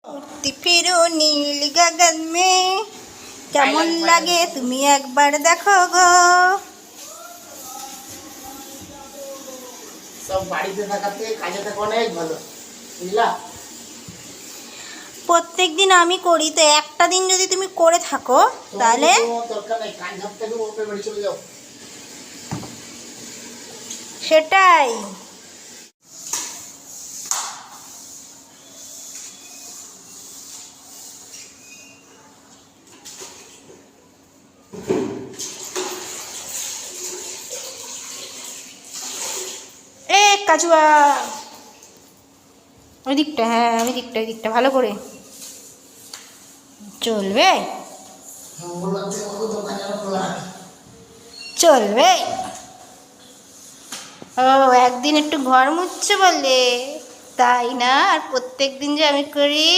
उड़ती फिरो नील गगन में কেমন লাগে তুমি একবার দেখো গো। সব বাড়িতে থাকাতে কাজে থাকা অনেক ভালো বুঝলা। প্রত্যেকদিন আমি করি, তো একটা দিন যদি তুমি করে থাকো তাহলে দরকার নাই, কাজ ঝাপটা দেবো, ওপরে বাড়ি চলে যাও। সেটাই। এ কাজুয়া ওই দিকটা, হ্যাঁ ওই দিকটা, ওই দিকটা ভালো করে চলবে, চলবে। ও একদিন একটু ঘর মুছছে বলে তাই না, আর প্রত্যেক দিন যে আমি করি।